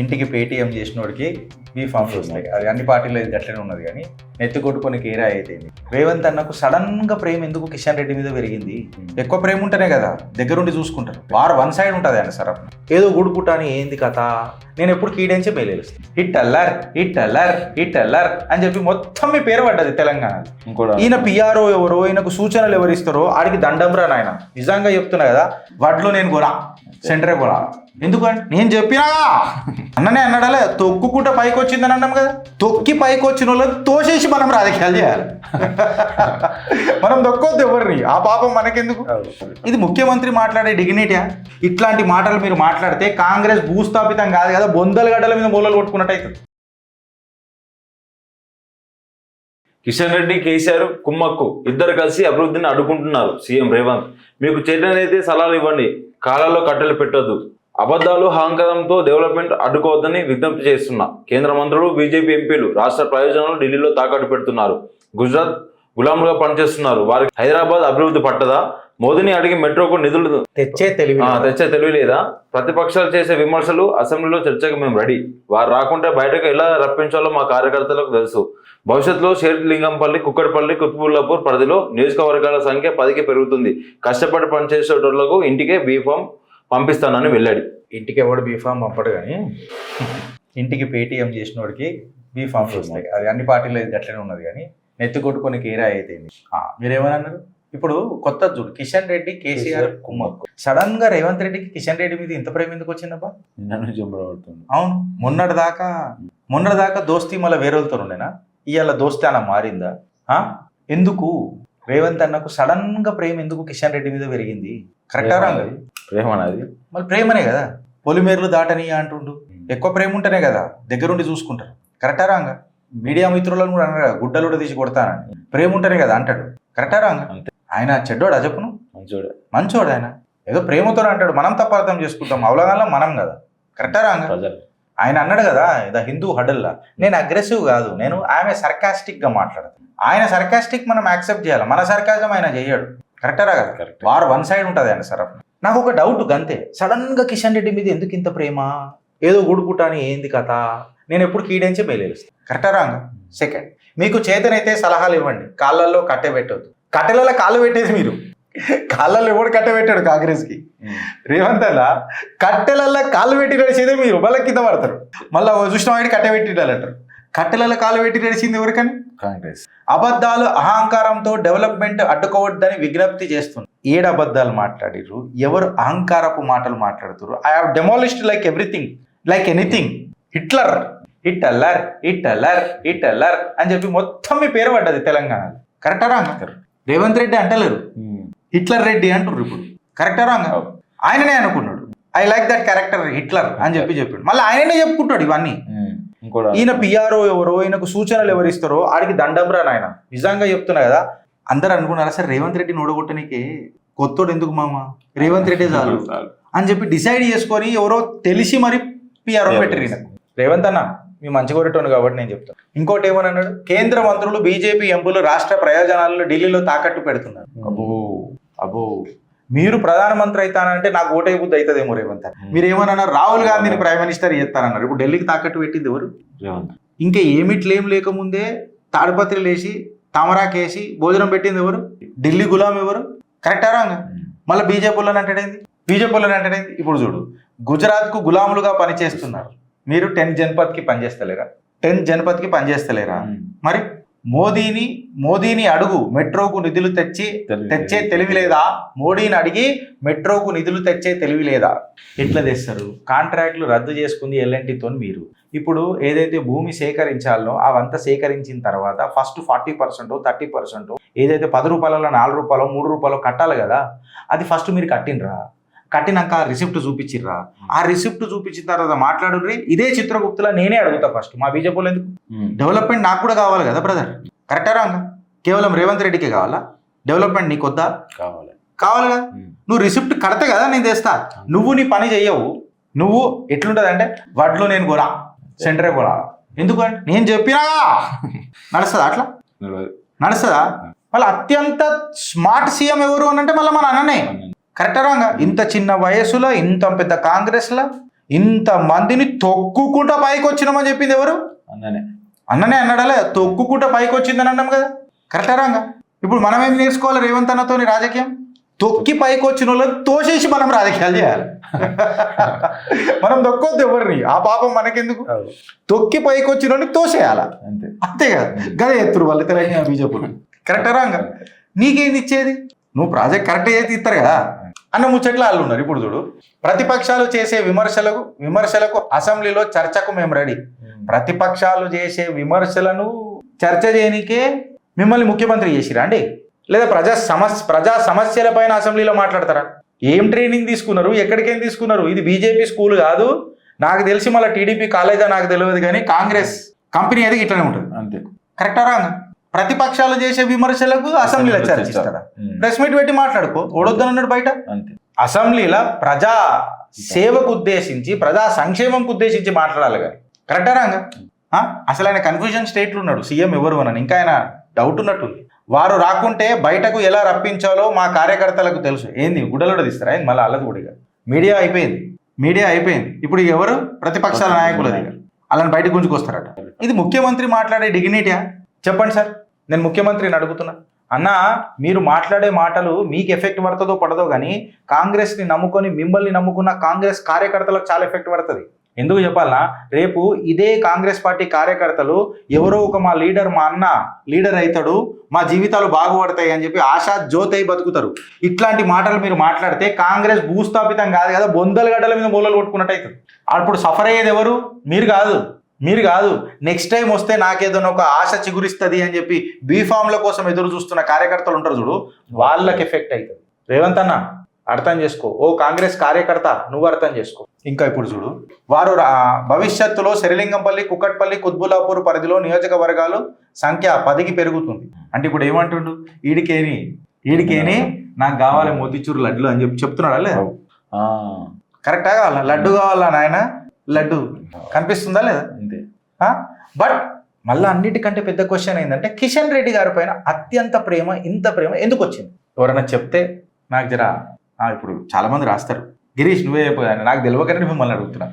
ఇంటికి పేటీఎం చేసినోడికి మీ ఫామ్లు వస్తాయి. అది అన్ని పార్టీలో ఇది అట్లనే ఉన్నది. కానీ నెత్తి కొట్టుకొని కేరా అయిపోయింది. రేవంత్ అన్నకు సడన్ గా ప్రేమ ఎందుకు కిషన్ రెడ్డి మీద పెరిగింది? ఎక్కువ ప్రేమ ఉంటేనే కదా దగ్గరుండి చూసుకుంటారు. వారు వన్ సైడ్ ఉంటుంది ఆయన సరఫ్ ఏదో గుడుపుట అని ఏంది కథ. నేను ఎప్పుడు కీడించే బయలుస్తాను hit Allari Hitler Hitler అని చెప్పి మొత్తం మీ పేరు పడ్డది తెలంగాణలో. ఈయన పిఆర్ఓ ఎవరో ఈయనకు సూచనలు ఎవరు ఇస్తారో ఆడికి దండం రా నాయన. నిజంగా చెప్తున్నా కదా, వడ్లు నేను కొనా సెంటరే కొనా. ఎందుకంటే నేను చెప్పినా అన్ననే అన్నాడలే, తొక్కుకుంటే పైకి వచ్చిందని అన్నాం కదా. తొక్కి పైకి వచ్చిన వాళ్ళని తోసేసి మనం రాజకీయాలు చేయాలి. మనం దొక్కొద్దు ఎవరిని, ఆ పాపం మనకెందుకు? ఇది ముఖ్యమంత్రి మాట్లాడే డిగ్నిటీయా? ఇట్లాంటి మాటలు మీరు మాట్లాడితే కాంగ్రెస్ భూస్థాపితం కాదు కదా, బొందల గడ్డల మీద మూలలు కొట్టుకున్నట్టు అవుతుంది. కిషన్ రెడ్డి, కేసీఆర్ కుమ్మక్కు ఇద్దరు కలిసి అభివృద్ధిని అడ్డుకుంటున్నారు. సీఎం రేవంత్ మీకు చేతనైతే సలహాలు ఇవ్వండి, కాలాల్లో కట్టెలు పెట్టొద్దు, అబద్ధాలు అహంకారంతో డెవలప్మెంట్ అడ్డుకోవద్దని విజ్ఞప్తి చేస్తున్నా. కేంద్ర మంత్రులు, బీజేపీ ఎంపీలు రాష్ట్ర ప్రయోజనాలు ఢిల్లీలో తాకట్టు పెడుతున్నారు. గుజరాత్ గులాములుగా పనిచేస్తున్నారు. వారికి హైదరాబాద్ అభివృద్ధి పట్టదా? మోదీని అడిగి మెట్రోకు నిధులు తెచ్చే తెలివి లేదా? ప్రతిపక్షాలు చేసే విమర్శలు అసెంబ్లీలో చర్చకు మేము రెడీ. వారు రాకుంటే బయటకు ఎలా రప్పించాలో మా కార్యకర్తలకు తెలుసు. భవిష్యత్తులో షేర్లింగంపల్లి, కుక్కడపల్లి, కుత్బుల్లాపూర్ పరిధిలో నియోజకవర్గాల సంఖ్య 10కి పెరుగుతుంది. కష్టపడి పనిచేసేటోళ్లకు ఇంటికే బీఫామ్ పంపిస్తానని వెళ్ళాడు. ఇంటికి ఎవడు బీఫామ్ పంపడు, కానీ ఇంటికి పేటీఎం చేసినోడికి బీఫామ్లు వస్తాయి. అది అన్ని పార్టీలో ఇది అట్లనే ఉన్నది. కానీ నెత్తి కొట్టుకొని కేరా అయిపోయింది. మీరేమన్నారు? ఇప్పుడు కొత్త చూడు, కిషన్ రెడ్డి కేసీఆర్ కుమ్మక్కు. సడన్ గా రేవంత్ రెడ్డికి కిషన్ రెడ్డి మీద ఇంత ప్రేమ ఎందుకు వచ్చిందబ్బా? అవును, మొన్నటిదాకా దోస్తీ మళ్ళీ వేరేతో ఉండేనా? ఇవాళ దోస్తాన మారిందా? ఎందుకు రేవంత్ అన్నకు సడన్ గా ప్రేమ ఎందుకు కిషన్ రెడ్డి మీద పెరిగింది? కరెక్టా రాంగ్? ప్రేమ అది మళ్ళీ ప్రేమనే కదా, పొలిమేర్లు దాటని అంటుండు. ఎక్కువ ప్రేమ ఉంటేనే కదా దగ్గరుండి చూసుకుంటారు. కరెక్టా రాంగ్? మీడియా మిత్రులను కూడా అన్నారు కదా, గుడ్డలు కూడా తీసి కొడతానని. ప్రేమ ఉంటేనే కదా అంటాడు. కరెక్టా రాంగ్? ఆయన చెడ్డోడా చెప్పను? మంచోడు ఆయన. ఏదో ప్రేమతో అంటాడు, మనం తప్ప అర్థం చేసుకుంటాం. అవలగాల్లో మనం కదా. కరెక్టా రాంగ్? ఆయన అన్నాడు కదా, ద హిందూ హడల్లా, నేను అగ్రెసివ్ కాదు, నేను ఆమె సర్కాస్టిక్ గా మాట్లాడతాను. ఆయన సర్కాస్టిక్ మనం యాక్సెప్ట్ చేయాలి, మన సర్కాజం ఆయన చేయడు. కరెక్టా రా? వారు వన్ సైడ్ ఉంటుంది ఆయన సరఫ్. నాకు ఒక డౌట్ గంతే, సడన్ గా కిషన్ రెడ్డి మీద ఎందుకు ఇంత ప్రేమ? ఏదో గుడుపుట అని ఏంది కథ. నేను ఎప్పుడు కీడించే బయలుస్తాను. కరెక్టా రాంగ్? సెకండ్, మీకు చేతనైతే సలహాలు ఇవ్వండి, కాళ్ళల్లో కట్టె పెట్టొద్దు. కట్టెలలో కాళ్ళు పెట్టేది మీరు, కాళ్ళల్లో ఎవడు కట్టె పెట్టాడు కాంగ్రెస్కి? రేవంత్ అలా కట్టెలల్లో కాళ్ళు పెట్టి నడిచేదే మీరు, మళ్ళీ కింద పడతారు. మళ్ళీ చూసిన వాడికి కట్టె పెట్టిండాలంటారు. కట్టెలలో కాళ్ళు పెట్టి నడిచింది ఎవరికని? కాంగ్రెస్. అబద్ధాలు అహంకారంతో డెవలప్మెంట్ అడ్డుకోవద్దని విజ్ఞప్తి చేస్తుంది. 7 అబద్ధాలు మాట్లాడిర్రు, ఎవరు అహంకారపు మాటలు మాట్లాడుతున్నారు? I have demolished like everything, like anything. Hitler, Hitler Hitler Hitler అని చెప్పి మొత్తం మీ పేరు పడ్డది తెలంగాణలో. కరెక్టా రాంగ్? రేవంత్ రెడ్డి అంటలేరు, హిట్లర్ రెడ్డి అంటున్నారు ఇప్పుడు. కరెక్టా రాంగ్? ఆయననే అనుకున్నాడు, I like that character Hitler అని చెప్పాడు. మళ్ళీ ఆయననే చెప్పుకుంటాడు ఇవన్నీ. ఈయన పిఆర్ఓ ఎవరో ఈయనకు సూచనలు ఎవరు ఇస్తారో ఆడికి దండం రా నాయన. నిజంగా చెప్తున్నా కదా, అందరు అనుకున్నారా సరే రేవంత్ రెడ్డిని ఓడగొట్టడానికి కొత్తోడు ఎందుకు మామ, రేవంత్ రెడ్డి చాలు అని చెప్పి డిసైడ్ చేసుకొని ఎవరో తెలిసి మరి పిఆర్ఓ పెట్టారు ఈయనకు. రేవంత్ అన్న మీ మంచి కోరేటోను కాబట్టి నేను చెప్తాను. ఇంకోటి ఏమని అన్నాడు, కేంద్ర మంత్రులు, బీజేపీ ఎంపీలు రాష్ట్ర ప్రయోజనాలను ఢిల్లీలో తాకట్టు పెడుతున్నారు. అబ్బో మీరు ప్రధానమంత్రి అవుతానంటే నాకు ఓటే బుద్ధి అవుతుందేమో రేవంత్. మీరు ఏమన్నారు, రాహుల్ గాంధీని ప్రైమ్ మినిస్టర్ చేస్తారన్నారు. ఇప్పుడు ఢిల్లీకి తాకట్టు పెట్టింది ఎవరు? ఇంకా ఏమిట్లేం లేకముందే తాడిపత్రులు వేసి తామరాకేసి భోజనం పెట్టింది ఎవరు? ఢిల్లీ గులాం ఎవరు? కరెక్టా రాంగ్? మళ్ళీ బీజేపీలోని అంటాడైంది. ఇప్పుడు చూడు, గుజరాత్కు గులాములుగా పనిచేస్తున్నారు. మీరు 10 జనపథ్కి పనిచేస్తలేరా? మరి మోదీని అడుగు మెట్రోకు నిధులు తెచ్చే తెలివి లేదా? మోడీని అడిగి మెట్రోకు నిధులు తెచ్చే తెలివి లేదా? ఎట్లా తెస్తారు? కాంట్రాక్ట్లు రద్దు చేసుకుంది ఎల్ఎన్టీతో. మీరు ఇప్పుడు ఏదైతే భూమి సేకరించాలో అవంతా సేకరించిన తర్వాత ఫస్ట్ 40% 30% ఏదైతే 10 రూపాయలలో 4 రూపాయలు 3 రూపాయలు కట్టాలి కదా, అది ఫస్ట్ మీరు కట్టినరా? కట్టినాక రిసిప్ట్ చూపించిర్రా? ఆ రిసిప్ట్ చూపించిన తర్వాత మాట్లాడుర్రి. ఇదే చిత్రగుప్తులా నేనే అడుగుతా ఫస్ట్, మా బీజేపీలో ఎందుకు? డెవలప్మెంట్ నాకు కూడా కావాలి కదా బ్రదర్. కరెక్టా రాంగ్? కేవలం రేవంత్ రెడ్డికే కావాలా డెవలప్మెంట్? నీకు వద్దా? కావాలి కదా. నువ్వు రిసిప్ట్ కడితే కదా నేను తెస్తా. నువ్వు నీ పని చెయ్యవు. నువ్వు ఎట్లుంటది అంటే, వడ్లు నేను కొనా సెంటరే కొనా. ఎందుకంటే నేను చెప్పినా నడుస్తుందా? అట్లా నడుస్తుందా? మళ్ళీ అత్యంత స్మార్ట్ సీఎం ఎవరు అని అంటే మళ్ళీ మన అన్ననే. కరెక్టా రాంగా? ఇంత చిన్న వయసులో ఇంత పెద్ద కాంగ్రెస్లో ఇంత మందిని తొక్కుకుంటా పైకి వచ్చినామని చెప్పింది ఎవరు? అన్ననే అన్నాడలే, తొక్కుకుంటా పైకి వచ్చిందని అన్నాం కదా. కరెక్టా రాంగా? ఇప్పుడు మనం ఏం నేర్చుకోవాలి రేవంత్ అన్నతోని రాజకీయం? తొక్కి పైకి వచ్చిన వాళ్ళని తోసేసి మనం రాజకీయాలు చేయాలి. మనం దొక్కొద్దు ఎవరిని, ఆ పాపం మనకెందుకు? తొక్కి పైకి వచ్చిన వాళ్ళని తోసేయాల, అంతే కదా. గదే ఎత్తురు వాళ్ళు తెలంగాణ బీజేపీ. కరెక్టా రాంగా? నీకేంది ఇచ్చేది? నువ్వు ప్రాజెక్ట్ కరెక్ట్ చేసి ఇస్తారు కదా అన్న ముచ్చట్లు వాళ్ళు ఉన్నారు. ఇప్పుడు చూడు, ప్రతిపక్షాలు చేసే విమర్శలకు అసెంబ్లీలో చర్చకు మేము రెడీ. ప్రతిపక్షాలు చేసే విమర్శలను చర్చ చేయనికే మిమ్మల్ని ముఖ్యమంత్రి చేసిరా అండి? లేదా ప్రజా సమస్యలపైన అసెంబ్లీలో మాట్లాడతారా? ఏం ట్రైనింగ్ తీసుకున్నారు? ఎక్కడికేం తీసుకున్నారు? ఇది బీజేపీ స్కూల్ కాదు. నాకు తెలిసి మళ్ళీ టీడీపీ కాలేజా నాకు తెలియదు, కానీ కాంగ్రెస్ కంపెనీ అది ఇట్లానే ఉంటుంది, అంతే. కరెక్టా రాంగా? ప్రతిపక్షాలు చేసే విమర్శలకు అసెంబ్లీలో చర్చిస్తారా? ప్రెస్ మీట్ పెట్టి మాట్లాడుకో, ఓడొద్దనన్నాడు బయట. అసెంబ్లీలో ప్రజా సేవకు ఉద్దేశించి, ప్రజా సంక్షేమంకు ఉద్దేశించి మాట్లాడాలి కానీ. కరెక్టా రాంగా? అసలు ఆయన కన్ఫ్యూజన్ స్టేట్లో ఉన్నాడు, సీఎం ఎవరు అని. ఇంకా ఆయన డౌట్ ఉన్నట్టుంది. వారు రాకుంటే బయటకు ఎలా రప్పించాలో మా కార్యకర్తలకు తెలుసు. ఏంది గుడ్డలోడ తీస్తారా? ఏంది మళ్ళీ అల్లది కూడా? మీడియా అయిపోయింది. ఇప్పుడు ఎవరు? ప్రతిపక్షాల నాయకులు అలాని బయట గుంజుకొస్తారట. ఇది ముఖ్యమంత్రి మాట్లాడే డిగ్నిటీయా? చెప్పండి సార్, నేను ముఖ్యమంత్రిని అడుగుతున్నా. అన్న, మీరు మాట్లాడే మాటలు మీకు ఎఫెక్ట్ పడుతుందో పడదో కానీ కాంగ్రెస్ని నమ్ముకొని మిమ్మల్ని నమ్ముకున్న కాంగ్రెస్ కార్యకర్తలకు చాలా ఎఫెక్ట్ పడుతుంది. ఎందుకు చెప్పాలన్నా, రేపు ఇదే కాంగ్రెస్ పార్టీ కార్యకర్తలు ఎవరో ఒక మా అన్న లీడర్ అవుతాడు, మా జీవితాలు బాగుపడతాయి అని చెప్పి ఆశా జ్యోతి అయి బతుకుతారు. ఇట్లాంటి మాటలు మీరు మాట్లాడితే కాంగ్రెస్ భూస్థాపితం కాదు కదా, బొందల గడ్డల మీద మూలలు కొట్టుకున్నట్టు అవుతుంది. అప్పుడు సఫర్ అయ్యేది ఎవరు? మీరు కాదు. నెక్స్ట్ టైం వస్తే నాకేదైనా ఒక ఆశ చిగురిస్తుంది అని చెప్పి బీఫామ్ల కోసం ఎదురు చూస్తున్న కార్యకర్తలు ఉంటారు చూడు, వాళ్ళకి ఎఫెక్ట్ అవుతుంది. రేవంత్ అన్న అర్థం చేసుకో, ఓ కాంగ్రెస్ కార్యకర్త నువ్వు అర్థం చేసుకో. ఇంకా ఇప్పుడు చూడు, వారు భవిష్యత్తులో శరిలింగంపల్లి, కుక్కట్పల్లి, కుత్బుల్లాపూర్ పరిధిలో నియోజకవర్గాలు సంఖ్య 10కి పెరుగుతుంది. అంటే ఇప్పుడు ఏమంటుండు? ఈడికేని నాకు కావాలి మోతిచూరు లడ్లు అని చెప్పి చెప్తున్నాడా లేదా? కరెక్టా? కావాలా లడ్డు కావాలా నాయన? లడ్డు కనిపిస్తుందా లేదా? అంతే. బట్ మళ్ళీ అన్నిటికంటే పెద్ద క్వశ్చన్ ఏంటంటే, కిషన్ రెడ్డి గారి పైన అత్యంత ప్రేమ, ఇంత ప్రేమ ఎందుకు వచ్చింది? ఎవరైనా చెప్తే నాకు జరా. ఇప్పుడు చాలా మంది రాస్తారు, గిరీష్ నువ్వే చెప్పు, నాకు తెలియకనే మిమ్మల్ని అడుగుతున్నా.